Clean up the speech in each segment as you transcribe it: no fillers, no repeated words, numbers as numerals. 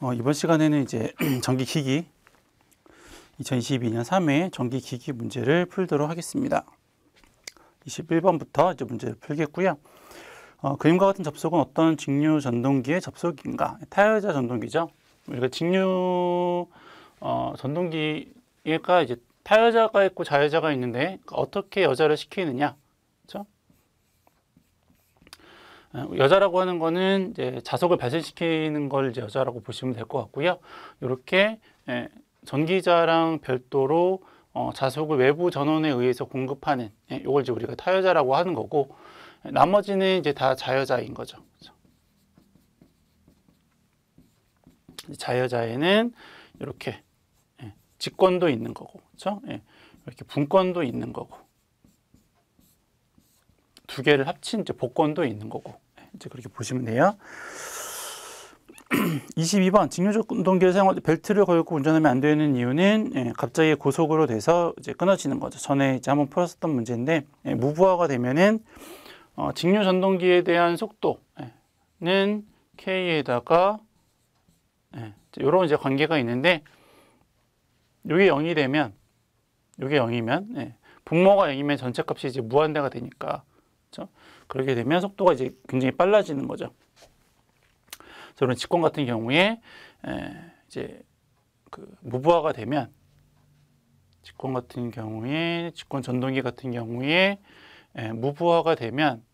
이번 시간에는 이제 전기기기 2022년 3회 전기기기 문제를 풀도록 하겠습니다. 21번부터 이제 문제를 풀겠고요. 그림과 같은 접속은 어떤 직류 전동기의 접속인가? 타여자 전동기죠. 우리가 직류 전동기가 이제 타여자가 있고 자여자가 있는데 어떻게 여자를 시키느냐, 그렇죠? 여자라고 하는 거는 이제 자석을 발생시키는 걸 이제 여자라고 보시면 될 것 같고요. 이렇게 전기자랑 별도로 자석을 외부 전원에 의해서 공급하는 이걸 이제 우리가 타여자라고 하는 거고, 나머지는 이제 다 자여자인 거죠. 그렇죠? 자여자에는 이렇게 직권도 있는 거고, 그렇죠? 이렇게 분권도 있는 거고, 두 개를 합친 이제 복권도 있는 거고, 이제 그렇게 보시면 돼요. 22번 직류전동기를 사용할 때 벨트를 걸고 운전하면 안 되는 이유는 갑자기 고속으로 돼서 이제 끊어지는 거죠. 전에 이제 한번 풀었었던 문제인데, 무부하가 되면은 직류전동기에 대한 속도는 K에다가 이런 이제 관계가 있는데, 이게 0이 되면, 이게 0이면 분모가 0이면 전체 값이 이제 무한대가 되니까, 그렇죠? 그렇게 되면 속도가 이제 굉장히 빨라지는 거죠. 저런 직권 같은 경우에 이제 그 무부하가 되면, 직권 같은 경우에 직권 전동기 같은 경우에 무부하가 되면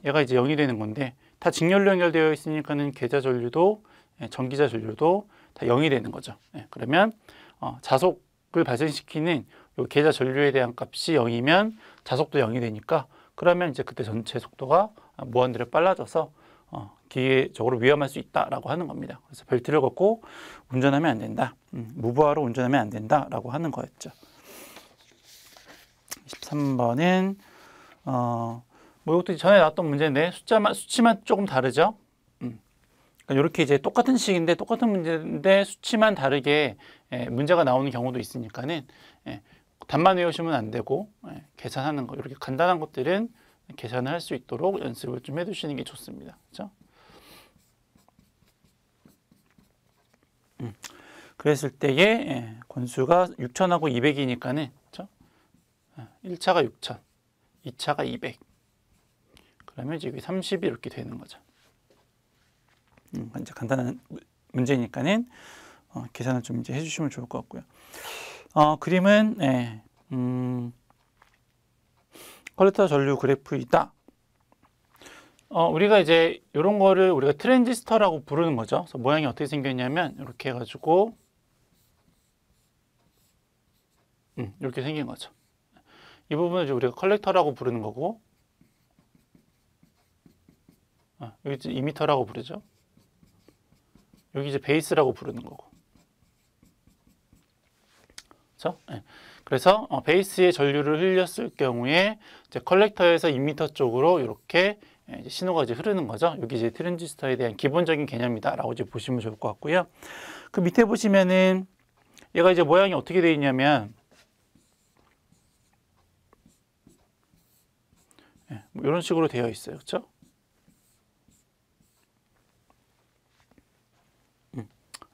얘가 이제 0이 되는 건데, 다 직렬로 연결되어 있으니까는 계자 전류도 전기자 전류도 다 0이 되는 거죠. 그러면 자속을 발생시키는 요 계자 전류에 대한 값이 0이면 자속도 0이 되니까, 그러면 이제 그때 전체 속도가 무한대로 빨라져서 기계적으로 위험할 수 있다라고 하는 겁니다. 그래서 벨트를 걷고 운전하면 안 된다. 무부하로 운전하면 안 된다라고 하는 거였죠. 23번은 뭐 이것도 전에 나왔던 문제인데 수치만 조금 다르죠. 그러니까 이렇게 이제 똑같은 식인데 똑같은 문제인데 수치만 다르게 문제가 나오는 경우도 있으니까는 답만 외우시면 안 되고 계산하는 거, 이렇게 간단한 것들은 계산을 할 수 있도록 연습을 좀 해두시는 게 좋습니다. 그렇죠? 그랬을 때에 권수가 6000하고 200이니까는, 그렇죠? 1차가 6000, 2차가 200. 그러면 이제 30이 이렇게 되는 거죠. 이제 간단한 문제니까는 계산을 좀 이제 해주시면 좋을 것 같고요. 그림은 컬렉터 전류 그래프이다. 우리가 이제 이런 거를 우리가 트랜지스터라고 부르는 거죠. 그래서 모양이 어떻게 생겼냐면 이렇게 해가지고 이렇게 생긴 거죠. 이 부분을 이제 우리가 컬렉터라고 부르는 거고, 여기 이제 이미터라고 부르죠. 여기 이제 베이스라고 부르는 거고, 그렇죠? 그래서 베이스에 전류를 흘렸을 경우에 이제 컬렉터에서 이미터 쪽으로 이렇게 이제 신호가 이제 흐르는 거죠. 여기 이제 트랜지스터에 대한 기본적인 개념이다라고 이제 보시면 좋을 것 같고요. 그 밑에 보시면은 얘가 이제 모양이 어떻게 되어 있냐면 뭐 이런 식으로 되어 있어요, 그렇죠?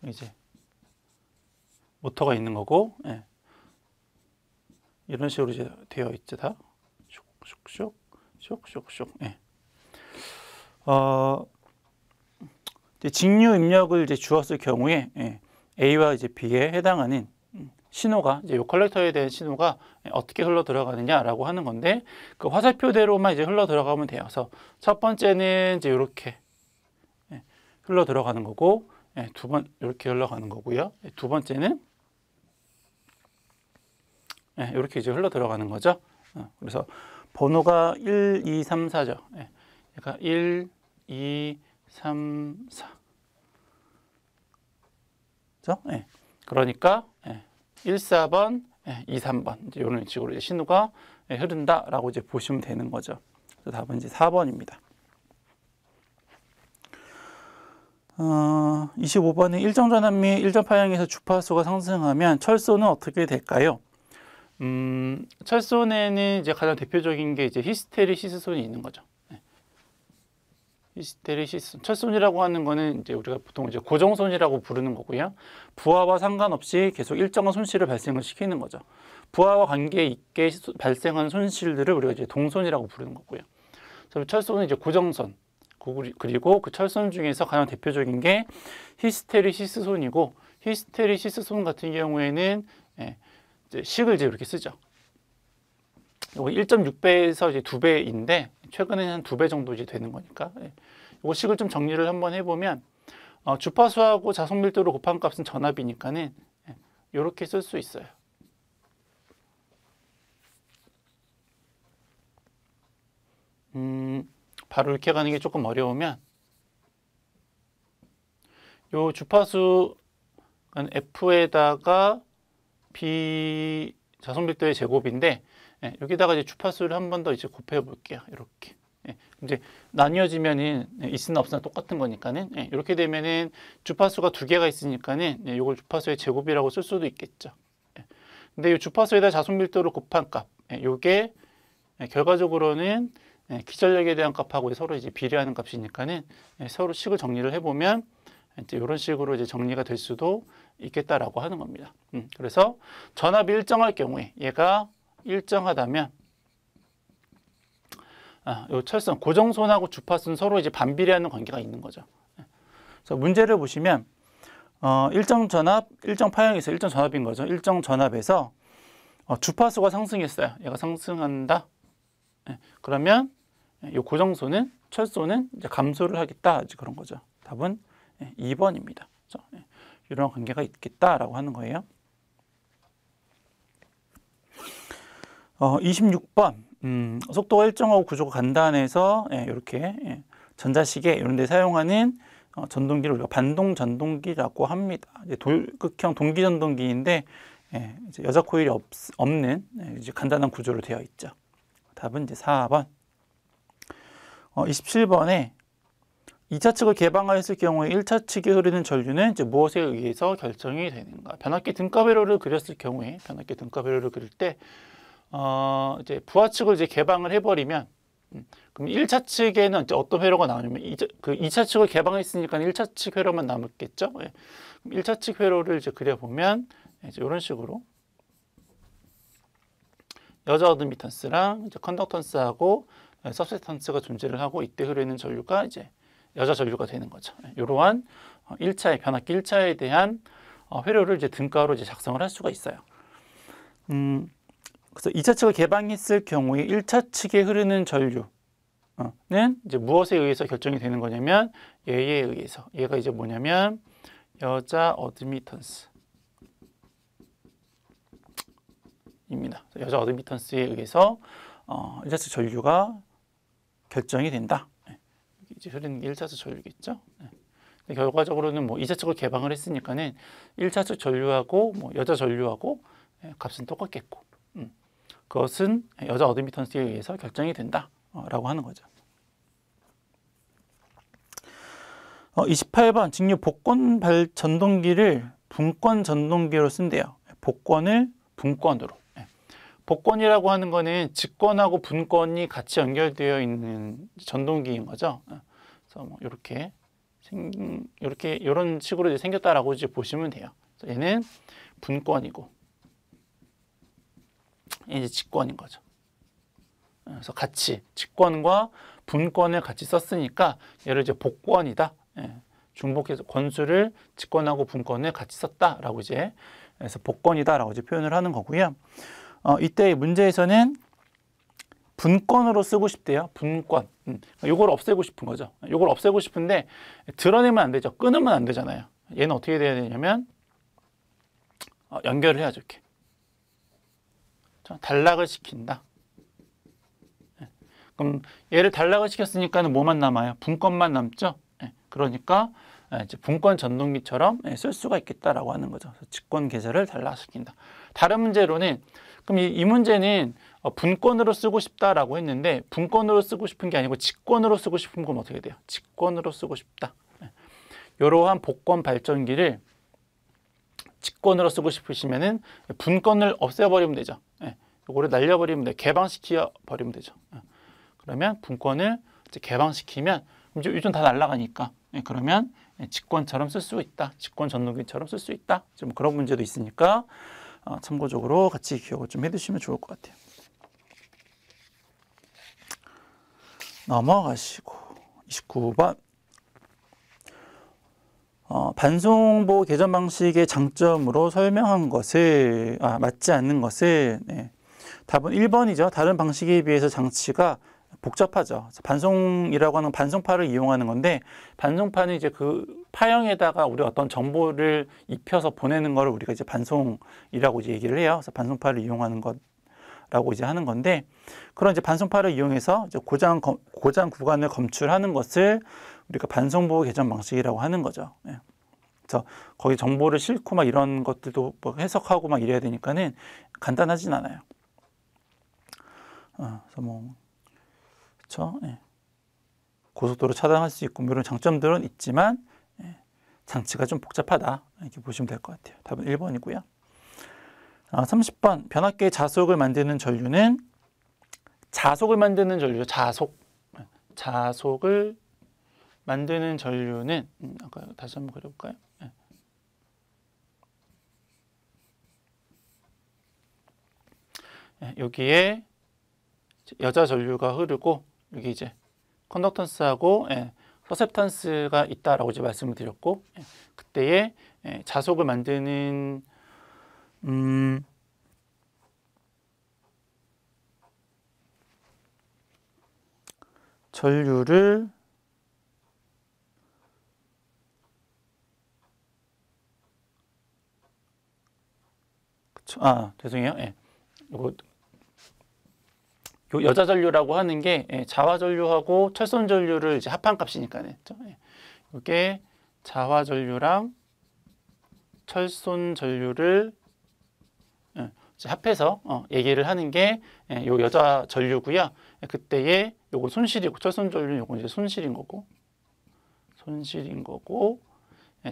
이제 모터가 있는 거고, 이런 식으로 이제 되어 있죠, 다. 쇽. 이제 직류 입력을 이제 주었을 경우에 A와 이제 B에 해당하는 신호가 이제 요 컬렉터에 대한 신호가 어떻게 흘러 들어가느냐라고 하는 건데, 그 화살표대로만 이제 흘러 들어가면 돼요. 그래서 첫 번째는 이제 이렇게 흘러 들어가는 거고, 두 번 이렇게 흘러가는 거고요. 두 번째는 이렇게 이제 흘러 들어가는 거죠. 그래서 번호가 1, 2, 3, 4죠. 그러니까 1, 2, 3, 4. 그렇죠? 그러니까 1, 4번, 2, 3번 이제 이런 식으로 이제 신호가 흐른다라고 이제 보시면 되는 거죠. 그래서 답은 이제 4번입니다. 25번은 일정 전압 및 일정 파형에서 주파수가 상승하면 철소는 어떻게 될까요? 철소내는 이제 가장 대표적인 게 이제 히스테리시스손이 있는 거죠. 히스테리시스. 철손이라고 하는 거는 이제 우리가 보통 이제 고정손이라고 부르는 거고요. 부하와 상관없이 계속 일정한 손실을 발생을 시키는 거죠. 부하와 관계 있게 발생한 손실들을 우리가 이제 동손이라고 부르는 거고요. 그래서 철손은 이제 고정손. 그리고 그 철손 중에서 가장 대표적인 게 히스테리시스손이고, 히스테리시스손 같은 경우에는 이제 식을 이제 이렇게 쓰죠. 이거 1.6배에서 이제 2배인데 최근에는 한 2배 정도 이제 되는 거니까, 이거 식을 좀 정리를 한번 해보면, 주파수하고 자속 밀도를 곱한 값은 전압이니까는 이렇게 쓸 수 있어요. 바로 이렇게 가는 게 조금 어려우면 요 주파수 F에다가 B 자속 밀도의 제곱인데, 여기다가 이제 주파수를 한 번 더 이제 곱해 볼게요. 이렇게. 이제 나뉘어지면은 있으나 없으나 똑같은 거니까는, 이렇게 되면은 주파수가 2개가 있으니까는 이걸 주파수의 제곱이라고 쓸 수도 있겠죠. 근데 이 주파수에다 자속 밀도를 곱한 값, 요게 결과적으로는 기전력에 대한 값하고 서로 이제 비례하는 값이니까는 서로 식을 정리를 해보면 이제 이런 식으로 이제 정리가 될 수도 있겠다라고 하는 겁니다. 그래서 전압이 일정할 경우에, 얘가 일정하다면, 요 철선 고정선하고 주파수는 서로 이제 반비례하는 관계가 있는 거죠. 그래서 문제를 보시면 일정 전압, 일정 파형에서 일정 전압인 거죠. 일정 전압에서 주파수가 상승했어요. 얘가 상승한다. 그러면 이 고정선은, 철선은 이제 감소를 하겠다. 이제 그런 거죠. 답은 2번입니다. 이런 관계가 있겠다라고 하는 거예요. 26번. 속도가 일정하고 구조가 간단해서 이렇게 전자시계 이런 데 사용하는 전동기를 우리가 반동 전동기라고 합니다. 이제 돌극형 동기 전동기인데 이제 여자 코일이 없는 이제 간단한 구조로 되어 있죠. 답은 이제 4번. 27번에 2차 측을 개방하였을 경우에 1차 측에 흐르는 전류는 이제 무엇에 의해서 결정이 되는가? 변압기 등가 회로를 그렸을 경우에, 변압기 등가 회로를 그릴 때 이제 부하 측을 이제 개방을 해버리면, 그럼 1차 측에는 이제 어떤 회로가 나오냐면, 2차 측을 개방했으니까 1차 측 회로만 남았겠죠? 그럼 1차 측 회로를 이제 그려보면, 이제 이런 식으로 여자 어드미턴스랑 이제 컨덕턴스하고 서브스턴스가 존재를 하고, 이때 흐르는 전류가 이제 여자 전류가 되는 거죠. 이러한 1차의 변압기 1차에 대한 회로를 이제 등가로 이제 작성을 할 수가 있어요. 그래서 2차 측을 개방했을 경우에 1차 측에 흐르는 전류는 이제 무엇에 의해서 결정이 되는 거냐면, 얘에 의해서. 얘가 이제 뭐냐면 여자 어드미턴스 입니다. 여자 어드미턴스에 의해서 1차 측 전류가 결정이 된다. 이제 흐르는 게 1차 측 전류겠죠. 근데 결과적으로는 뭐 2차 측을 개방을 했으니까는 1차 측 전류하고 뭐 여자 전류하고 값은 똑같겠고, 그것은 여자 어드미턴스에 의해서 결정이 된다라고 하는 거죠. 28번 직류 복권 전동기를 분권 전동기로 쓴대요. 복권을 분권으로. 복권이라고 하는 거는 직권하고 분권이 같이 연결되어 있는 전동기인 거죠. 그래서 뭐 이렇게 이런 식으로 이제 생겼다라고 이제 보시면 돼요. 얘는 분권이고, 이제 직권인 거죠. 그래서 같이 직권과 분권을 같이 썼으니까 얘를 이제 복권이다. 중복해서 권수를 직권하고 분권을 같이 썼다라고 이제, 그래서 복권이다라고 이제 표현을 하는 거고요. 이때 문제에서는 분권으로 쓰고 싶대요. 분권. 요걸 없애고 싶은 거죠. 요걸 없애고 싶은데 드러내면 안 되죠. 끊으면 안 되잖아요. 얘는 어떻게 돼야 되냐면 연결을 해야죠. 이렇게. 단락을 시킨다. 그럼 얘를 단락을 시켰으니까는 뭐만 남아요? 분권만 남죠. 그러니까 이제 분권 전동기처럼 쓸 수가 있겠다라고 하는 거죠. 직권 계좌를 단락시킨다. 다른 문제로는, 그럼 이 문제는 분권으로 쓰고 싶다라고 했는데, 분권으로 쓰고 싶은 게 아니고 직권으로 쓰고 싶은 건 어떻게 돼요? 직권으로 쓰고 싶다. 이러한 복권 발전기를 직권으로 쓰고 싶으시면은 분권을 없애버리면 되죠. 이거를 날려버리면 돼. 개방시켜 버리면 되죠. 그러면 분권을 이제 개방시키면 요즘 다 날아가니까. 그러면 직권처럼 쓸 수 있다. 직권 전동기처럼 쓸 수 있다. 좀 그런 문제도 있으니까 참고적으로 같이 기억을 좀 해두시면 좋을 것 같아요. 넘어가시고 29번 반송보 계정 방식의 장점으로 설명한 것을 맞지 않는 것을 답은 1번이죠. 다른 방식에 비해서 장치가 복잡하죠. 반송이라고 하는 반송파를 이용하는 건데 반송파는 이제 그 파형에다가 우리 어떤 정보를 입혀서 보내는 거를 우리가 이제 반송이라고 이제 얘기를 해요. 그래서 반송파를 이용하는 것라고 이제 하는 건데 그런 이제 반송파를 이용해서 이제 고장 구간을 검출하는 것을 우리가 반송보호 계정 방식이라고 하는 거죠. 그래서 거기 정보를 싣고 막 이런 것들도 뭐 해석하고 막 이래야 되니까는 간단하진 않아요. 그래서 뭐 그렇죠. 고속도로 차단할 수 있고 이런 장점들은 있지만 장치가 좀 복잡하다 이렇게 보시면 될 것 같아요. 답은 1번이고요. 30번 변압기의 자속을 만드는 전류는 자속을 만드는 전류 자속을 만드는 전류는 아까 다시 한번 그려볼까요? 여기에 여자 전류가 흐르고 여기 이제 컨덕턴스하고 서셉턴스가 있다라고 이제 말씀을 드렸고 그때에 자속을 만드는 전류를 죄송해요. 요거 요 여자 전류라고 하는 게 자화 전류하고 철손 전류를 이제 합한 값이니까요. 이게 자화 전류랑 철손 전류를 이제 합해서 얘기를 하는 게 요 여자 전류고요. 그때에 요거 손실이고 철손 전류는 요거 이제 손실인 거고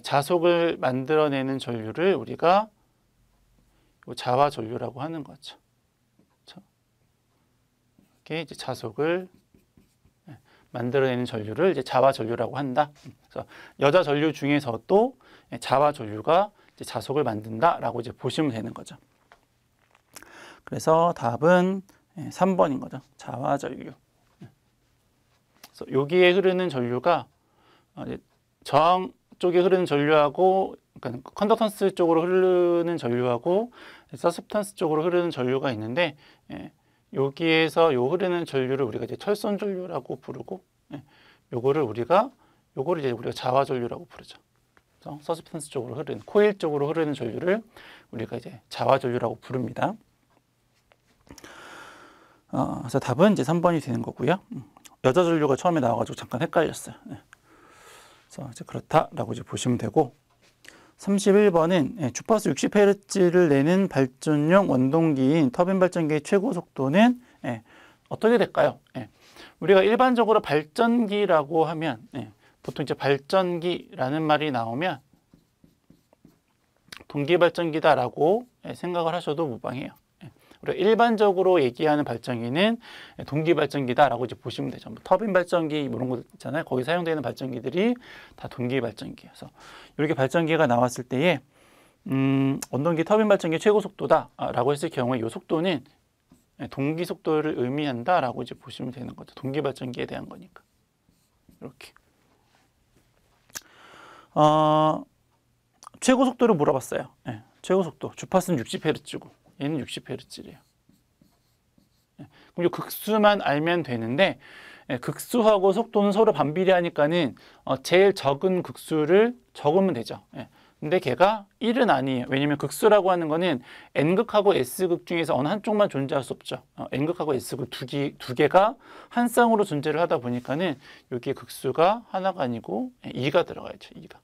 자속을 만들어내는 전류를 우리가 요 자화 전류라고 하는 거죠. 이게 이제 자속을 만들어내는 전류를 이제 자화 전류라고 한다. 그래서 여자 전류 중에서도 자화 전류가 이제 자속을 만든다라고 이제 보시면 되는 거죠. 그래서 답은 3번인 거죠. 자화 전류. 그래서 여기에 흐르는 전류가 저항 쪽에 흐르는 전류하고 그러니까 컨덕턴스 쪽으로 흐르는 전류하고 서셉턴스 쪽으로 흐르는 전류가 있는데 여기에서 요 흐르는 전류를 우리가 이제 철선 전류라고 부르고 요거를 이제 우리가 자화 전류라고 부르죠. 서스펜스 쪽으로 흐르는 코일 쪽으로 흐르는 전류를 우리가 이제 자화 전류라고 부릅니다. 그래서 답은 이제 3번이 되는 거고요. 여자 전류가 처음에 나와가지고 잠깐 헷갈렸어요. 그래서 이제 그렇다라고 이제 보시면 되고 31번은 주파수 60Hz를 내는 발전용 원동기인 터빈 발전기의 최고 속도는 어떻게 될까요? 우리가 일반적으로 발전기라고 하면 보통 이제 발전기라는 말이 나오면 동기 발전기다라고 생각을 하셔도 무방해요. 우리가 일반적으로 얘기하는 발전기는 동기 발전기다라고 이제 보시면 되죠. 뭐 터빈 발전기 이런 거 있잖아요. 거기 사용되는 발전기들이 다 동기 발전기여서 이렇게 발전기가 나왔을 때에 원동기 터빈 발전기 최고 속도다라고 했을 경우에 이 속도는 동기 속도를 의미한다라고 이제 보시면 되는 거죠. 동기 발전기에 대한 거니까 이렇게. 최고 속도를 물어봤어요. 최고 속도 주파수는 60Hz고 얘는 60Hz래요. 그럼 이 극수만 알면 되는데 극수하고 속도는 서로 반비례하니까는 제일 적은 극수를 적으면 되죠. 근데 걔가 1은 아니에요. 왜냐면 극수라고 하는 거는 N극하고 S극 중에서 어느 한쪽만 존재할 수 없죠. N극하고 S극 두 개가 한 쌍으로 존재를 하다 보니까는 여기에 극수가 하나가 아니고 2가 들어가야죠. 2가.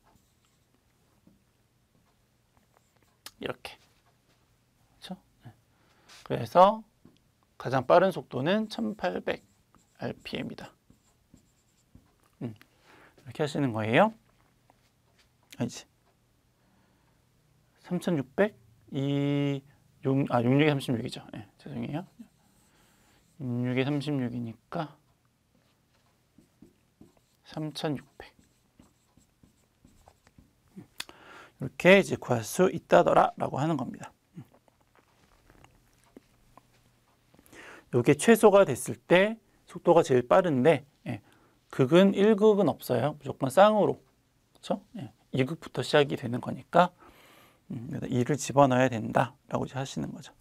이렇게. 그렇죠? 그래서 가장 빠른 속도는 1800rpm이다. 이렇게 하시는 거예요. 아니지. 3600? 66에 36이죠. 죄송해요. 66에 36이니까 3600. 이렇게 이제 구할 수 있다더라라고 하는 겁니다. 이게 최소가 됐을 때 속도가 제일 빠른데, 극은 1극은 없어요. 무조건 쌍으로. 그렇죠? 2극부터 시작이 되는 거니까 2를 집어넣어야 된다라고 이제 하시는 거죠.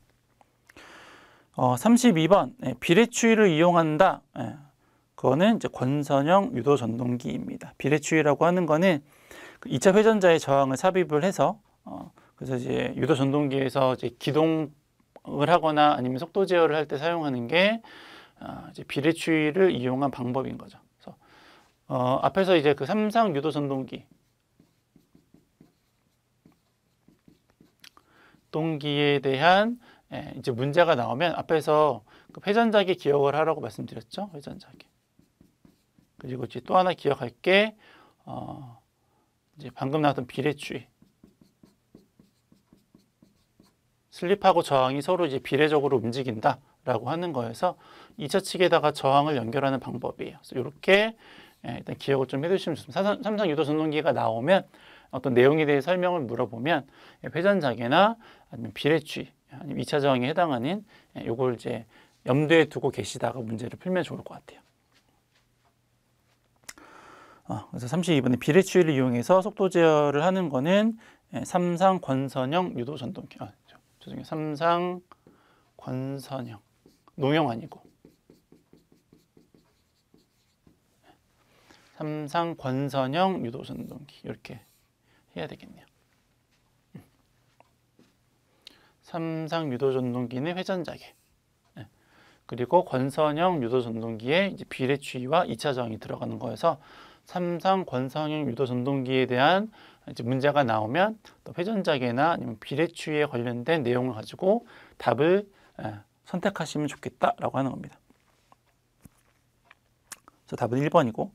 32번 비례추위를 이용한다. 그거는 이제 권선형 유도 전동기입니다. 비례추위라고 하는 거는 2차 회전자의 저항을 삽입을 해서 그래서 이제 유도 전동기에서 이제 기동을 하거나 아니면 속도 제어를 할 때 사용하는 게 이제 비례추위를 이용한 방법인 거죠. 그래서 앞에서 이제 그 삼상 유도 전동기 동기에 대한 이제 문제가 나오면 앞에서 그 회전자기 기억을 하라고 말씀드렸죠. 회전자기. 그리고 이제 또 하나 기억할 게 이제 방금 나왔던 비례추위. 슬립하고 저항이 서로 이제 비례적으로 움직인다라고 하는 거여서 2차 측에다가 저항을 연결하는 방법이에요. 그래서 이렇게 일단 기억을 좀 해두시면 좋습니다. 삼상 유도 전동기가 나오면 어떤 내용에 대해 설명을 물어보면 회전자계나 아니면 비례추위, 아니면 2차 저항에 해당하는 요걸 이제 염두에 두고 계시다가 문제를 풀면 좋을 것 같아요. 그래서 32번에 비례추위를 이용해서 속도 제어를 하는 거는 삼상 권선형 유도 전동기. 죄송해요. 삼상 권선형. 농형 아니고. 삼상 권선형 유도 전동기. 이렇게 해야 되겠네요. 삼상 유도 전동기는 회전자계. 그리고 권선형 유도 전동기에 이제 비례추위와 2차 저항이 들어가는 거여서 삼상 권선형 유도 전동기에 대한 이제 문제가 나오면 또 회전자계나 아니면 비례추위에 관련된 내용을 가지고 답을 선택하시면 좋겠다라고 하는 겁니다. 그래서 답은 1번이고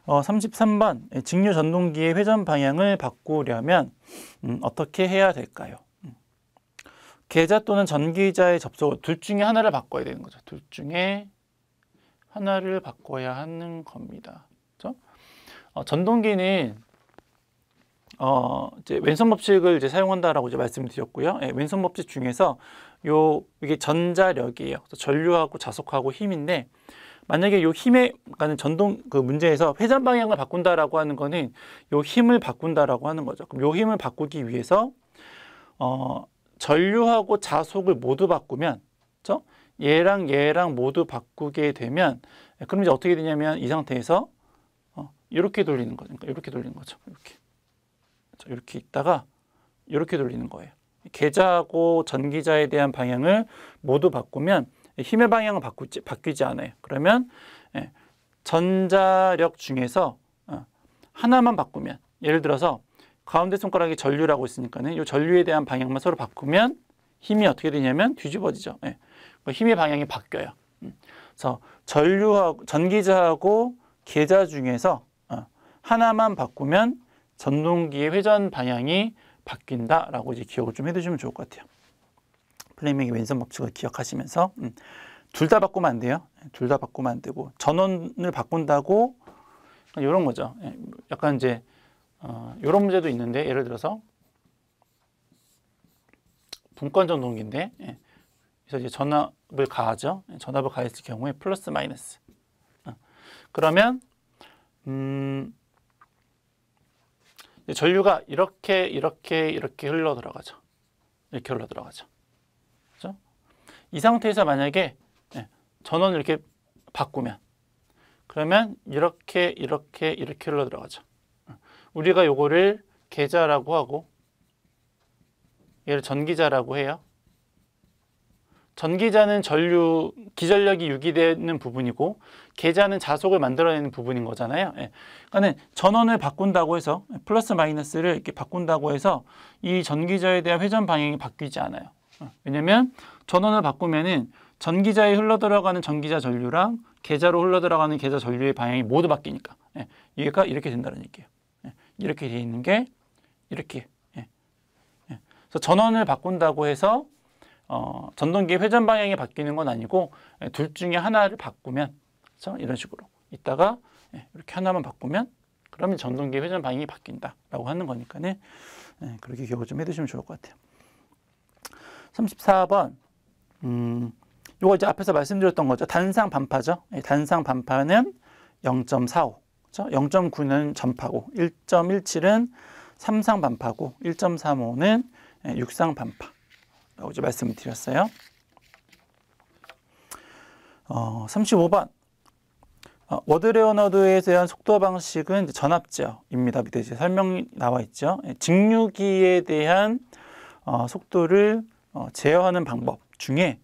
33번 직류 전동기의 회전 방향을 바꾸려면 어떻게 해야 될까요? 계자 또는 전기자의 접속을 둘 중에 하나를 바꿔야 되는 거죠. 둘 중에 하나를 바꿔야 하는 겁니다. 그렇죠? 전동기는 이제 왼손 법칙을 이제 사용한다라고 이제 말씀드렸고요. 왼손 법칙 중에서 이게 전자력이에요. 전류하고 자속하고 힘인데 만약에 요 힘에 가는 전동 그 문제에서 회전 방향을 바꾼다라고 하는 거는 요 힘을 바꾼다라고 하는 거죠. 그럼 요 힘을 바꾸기 위해서 전류하고 자속을 모두 바꾸면, 그렇죠? 얘랑 모두 바꾸게 되면, 그럼 이제 어떻게 되냐면 이 상태에서 이렇게 돌리는 거죠. 그러니까 이렇게 돌리는 거죠. 이렇게 있다가 이렇게 돌리는 거예요. 계자하고 전기자에 대한 방향을 모두 바꾸면 힘의 방향은 바뀌지 않아요. 그러면 전자력 중에서 하나만 바꾸면, 예를 들어서 가운데 손가락이 전류라고 있으니까는 이 전류에 대한 방향만 서로 바꾸면 힘이 어떻게 되냐면 뒤집어지죠. 힘의 방향이 바뀌어요. 그래서 전류하고 전기자하고 계자 중에서 하나만 바꾸면 전동기의 회전 방향이 바뀐다라고 이제 기억을 좀 해두시면 좋을 것 같아요. 플레밍의 왼손 법칙을 기억하시면서 둘 다 바꾸면 안 돼요. 둘 다 바꾸면 안 되고 전원을 바꾼다고 이런 거죠. 약간 이제 이런 문제도 있는데 예를 들어서 분권 전동기인데 그래서 이제 전압을 가하죠. 전압을 가했을 경우에 플러스 마이너스. 그러면 전류가 이렇게 흘러 들어가죠. 이렇게 흘러 들어가죠. 그렇죠? 이 상태에서 만약에 전원을 이렇게 바꾸면 그러면 이렇게 흘러 들어가죠. 우리가 요거를 계자라고 하고 얘를 전기자라고 해요. 전기자는 전류 기전력이 유기되는 부분이고 계자는 자속을 만들어내는 부분인 거잖아요. 그러니까 전원을 바꾼다고 해서 플러스 마이너스를 이렇게 바꾼다고 해서 이 전기자에 대한 회전 방향이 바뀌지 않아요. 왜냐면 전원을 바꾸면은 전기자에 흘러 들어가는 전기자 전류랑 계자로 흘러 들어가는 계자 전류의 방향이 모두 바뀌니까 얘가 이렇게 된다는 얘기예요. 이렇게 돼 있는 게 이렇게. 그래서 전원을 바꾼다고 해서 전동기의 회전 방향이 바뀌는 건 아니고 둘 중에 하나를 바꾸면, 그렇죠? 이런 식으로 있다가 이렇게 하나만 바꾸면 그러면 전동기의 회전 방향이 바뀐다라고 하는 거니까는 그렇게 기억을 좀 해두시면 좋을 것 같아요. 34번 요거 이제 앞에서 말씀드렸던 거죠. 단상 반파죠. 단상 반파는 0.45, 그렇죠? 0.9는 전파고 1.17은 삼상 반파고 1.35는 육상 반파라고 이제 말씀을 드렸어요. 35번 워드 레오너드에 대한 속도 방식은 이제 전압 제어입니다. 밑에 이제 설명이 나와 있죠. 직류기에 대한 속도를 제어하는 방법 중에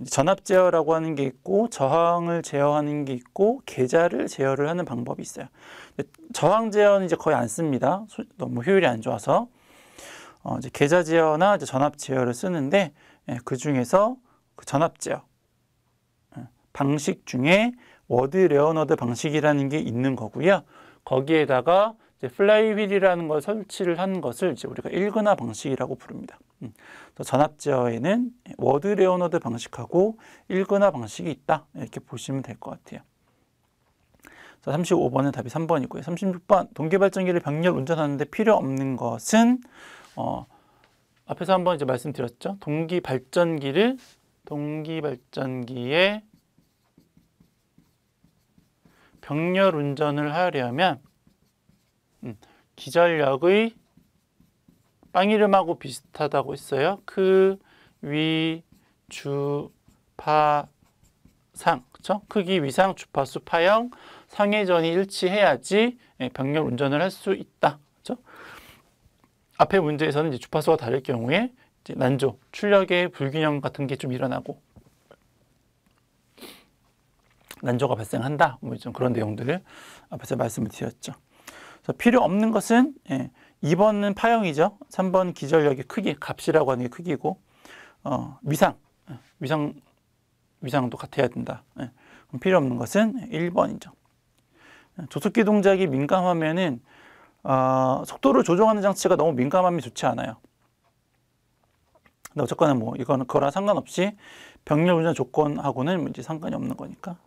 전압 제어라고 하는 게 있고 저항을 제어하는 게 있고 계자를 제어를 하는 방법이 있어요. 저항 제어는 이제 거의 안 씁니다. 너무 효율이 안 좋아서 이제 계자 제어나 이제 전압 제어를 쓰는데 그 중에서 그 전압 제어 방식 중에 워드 레오너드 방식이라는 게 있는 거고요. 거기에다가 이제 플라이휠이라는 걸 설치를 한 것을 이제 우리가 일근화 방식이라고 부릅니다. 전압 제어에는 워드 레오너드 방식하고 일근화 방식이 있다. 이렇게 보시면 될 것 같아요. 자, 35번은 답이 3번이고요. 36번 동기발전기를 병렬 운전하는데 필요 없는 것은 앞에서 한번 이제 말씀드렸죠. 동기발전기에 병렬 운전을 하려면 기전력의 빵 이름하고 비슷하다고 했어요. 크, 위, 주, 파, 상, 그렇죠? 크기, 위상, 주파수, 파형, 상회전이 일치해야지 병렬 운전을 할 수 있다. 그렇죠? 앞에 문제에서는 이제 주파수가 다를 경우에 이제 난조, 출력의 불균형 같은 게 좀 일어나고 난조가 발생한다. 뭐 좀 그런 내용들을 앞에서 말씀을 드렸죠. 그래서 필요 없는 것은 2번은 파형이죠. 3번 기전력의 크기, 값이라고 하는 게 크기고 위상도 같아야 된다. 그럼 필요 없는 것은 1번이죠. 조속기 동작이 민감하면은 속도를 조정하는 장치가 너무 민감하면 좋지 않아요. 근데 어쨌거나 뭐 이거는 그거랑 상관없이 병렬 운전 조건하고는 이제 상관이 없는 거니까.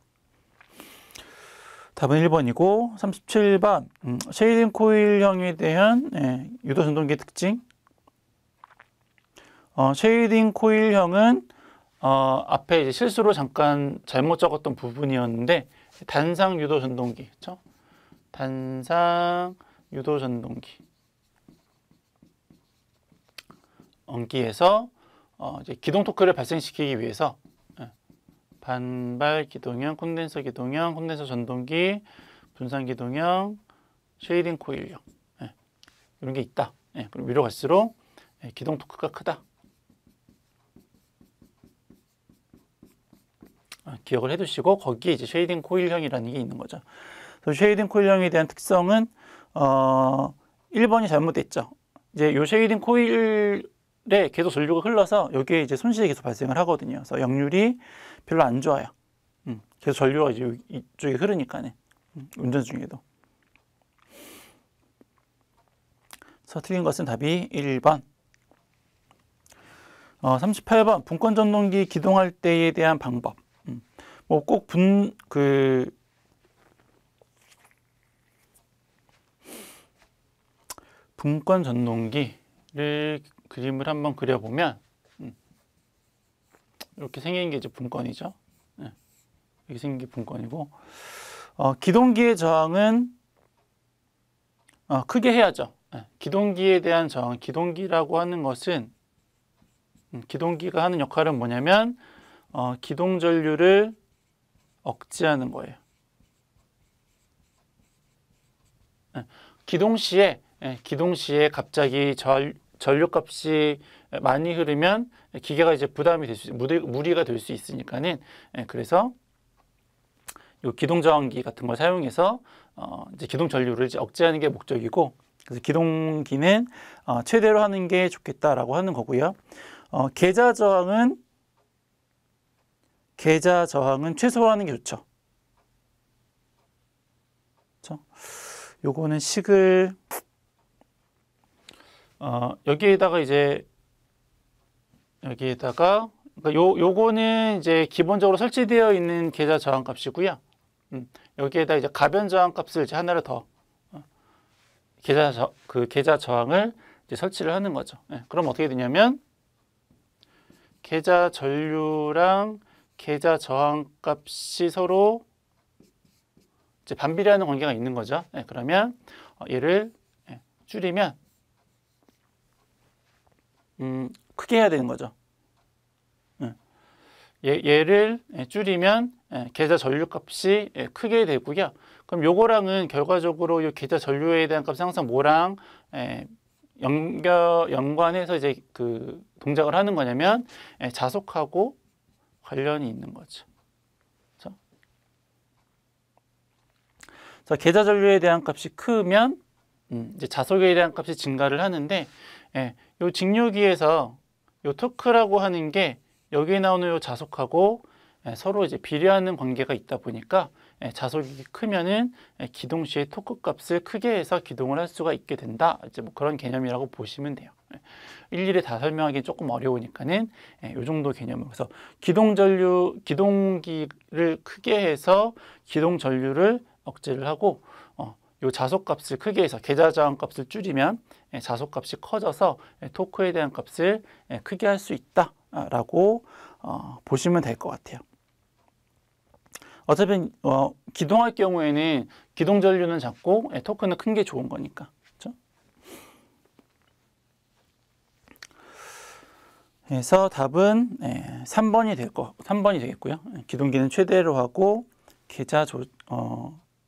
답은 1번이고 37번 쉐이딩 코일형에 대한 유도 전동기의 특징. 쉐이딩 코일형은 앞에 이제 실수로 잠깐 잘못 적었던 부분이었는데 단상 유도 전동기, 그렇죠? 단상 유도 전동기 언기에서 이제 기동 토크를 발생시키기 위해서 반발 기동형, 콘덴서 기동형, 콘덴서 전동기, 분산 기동형, 쉐이딩 코일형 이런 게 있다. 그럼 위로 갈수록 기동 토크가 크다. 기억을 해두시고 거기에 이제 쉐이딩 코일형이라는 게 있는 거죠. 그래서 쉐이딩 코일형에 대한 특성은 1번이 잘못됐죠. 이제 요 쉐이딩 코일에 계속 전류가 흘러서 여기에 이제 손실이 계속 발생을 하거든요. 그래서 역률이 별로 안 좋아요. 계속 전류가 이제 이쪽에 흐르니까는 운전 중에도. 그래서 틀린 것은 답이 1번. 38번 분권 전동기 기동할 때에 대한 방법. 뭐 꼭 분권 전동기를 그림을 한번 그려보면 이렇게 생긴 게 이제 분권이죠. 이렇게 생긴 게 분권이고 기동기의 저항은 크게 해야죠. 기동기에 대한 저항, 기동기라고 하는 것은 기동기가 하는 역할은 뭐냐면 기동 전류를 억제하는 거예요. 기동 시에 갑자기 전류값이 많이 흐르면 기계가 이제 부담이 될 수, 무리가 될 수 있으니까는 그래서 이 기동 저항기 같은 걸 사용해서 이제 기동 전류를 이제 억제하는 게 목적이고, 그래서 기동기는 최대로 하는 게 좋겠다라고 하는 거고요. 계자 저항은 최소화하는 게 좋죠. 그렇죠? 요거는 식을 여기에다가 그러니까 요거는 이제 기본적으로 설치되어 있는 계자 저항 값이고요. 여기에다 이제 가변 저항 값을 이제 하나를 더 계좌 저항을 이제 설치를 하는 거죠. 그럼 어떻게 되냐면 계좌 전류랑 계좌 저항 값이 서로 이제 반비례하는 관계가 있는 거죠. 그러면 얘를 줄이면 크게 해야 되는 거죠. 얘를 줄이면 계좌 전류 값이 크게 되고요. 그럼 요거랑은 결과적으로 이 계좌 전류에 대한 값이 항상 뭐랑 연관해서 이제 그 동작을 하는 거냐면 자속하고 관련이 있는 거죠. 자, 계좌 전류에 대한 값이 크면 이제 자속에 대한 값이 증가를 하는데, 요 직류기에서 요 토크라고 하는 게 여기에 나오는 요 자속하고 서로 이제 비례하는 관계가 있다 보니까 자속이 크면은 기동 시에 토크 값을 크게 해서 기동을 할 수가 있게 된다. 이제 뭐 그런 개념이라고 보시면 돼요. 일일이 다 설명하기 조금 어려우니까는 요 정도 개념으로. 그래서 기동기를 크게 해서 기동 전류를 억제를 하고 요 자속값을 크게 해서 계좌 저항 값을 줄이면 자속값이 커져서 토크에 대한 값을 크게 할 수 있다라고 보시면 될 것 같아요. 어차피 기동할 경우에는 기동 전류는 작고 토크는 큰 게 좋은 거니까. 그렇죠? 그래서 답은 3번이 되겠고요. 기동기는 최대로 하고 계좌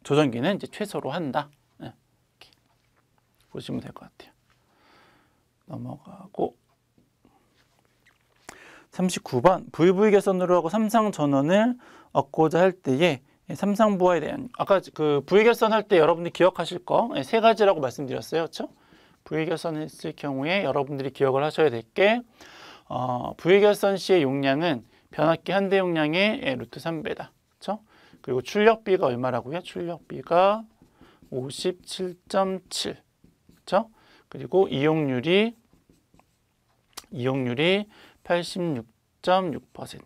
조정기는 이제 최소로 한다. 이렇게 보시면 될 것 같아요. 넘어가고 39번 VV 개선으로 하고 삼상 전원을 얻고자 할 때에 삼상부하에 대한 아까 그 V 개선 할 때 여러분들이 기억하실 거 세 가지라고 말씀드렸어요. 그렇죠? V 개선했을 경우에 여러분들이 기억을 하셔야 될 게 V 개선 시의 용량은 변압기 한 대 용량의 루트 3배다. 그렇죠? 그리고 출력비가 얼마라고요? 출력비가 57.7. 그렇죠? 그리고 이용률이 86.6%.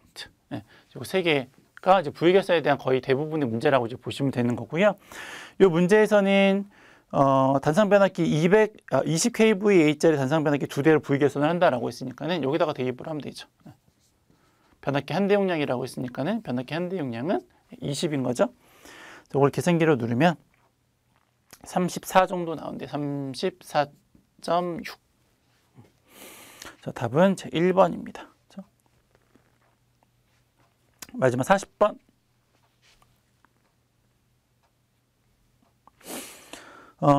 그리고 세 개가 이제 부위결선에 대한 거의 대부분의 문제라고 이제 보시면 되는 거고요. 이 문제에서는 단상 변압기 20kVA짜리 단상 변압기 2대를 부위결선을 한다라고 했으니까는 여기다가 대입을 하면 되죠. 변압기 한 대 용량이라고 했으니까는 변압기 한 대 용량은 20인 거죠. 이걸 계산기로 누르면 34 정도 나오는데 34.6. 자, 답은 제 1번입니다. 그렇죠? 마지막 40번.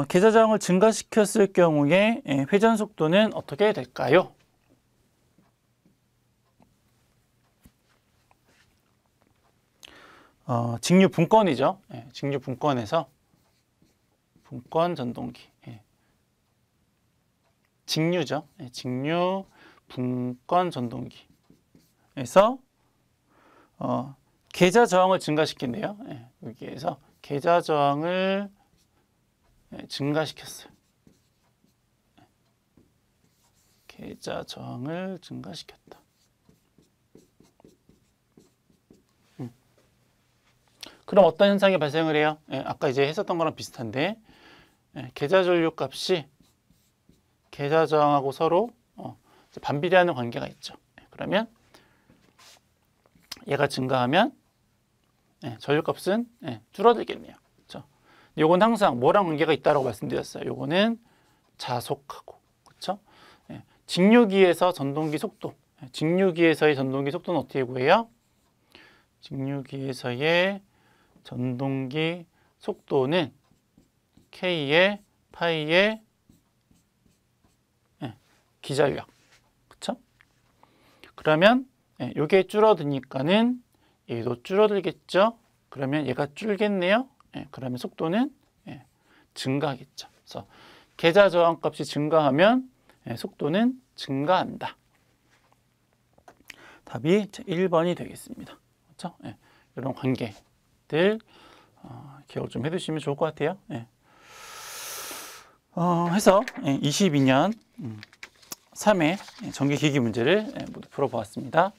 계좌 저항을 증가시켰을 경우에 회전 속도는 어떻게 될까요? 직류 분권이죠. 직류 분권에서 분권 전동기. 직류죠. 직류 분권 전동기에서 계좌 저항을 증가시킨대요. 여기에서 계좌 저항을 증가시켰어요. 계좌 저항을 증가시켰다. 그럼 어떤 현상이 발생을 해요? 아까 이제 했었던 거랑 비슷한데 계좌 전류 값이 계좌 저항하고 서로 반비례하는 관계가 있죠. 그러면 얘가 증가하면 전류값은 줄어들겠네요. 그렇죠? 요건 항상 뭐랑 관계가 있다라고 말씀드렸어요. 요거는 자속하고, 그렇죠? 직류기에서 전동기 속도, 직류기에서의 전동기 속도는 어떻게 구해요? 직류기에서의 전동기 속도는 K의 파이의 기전력, 그렇죠? 그러면 요게 줄어드니까는 얘도 줄어들겠죠. 그러면 얘가 줄겠네요. 그러면 속도는 증가하겠죠. 그래서 계좌 저항 값이 증가하면 속도는 증가한다. 답이 1번이 되겠습니다. 그렇죠? 이런 관계들 기억을 좀 해두시면 좋을 것 같아요. 해서 22년 3회 전기기기 문제를 모두 풀어보았습니다.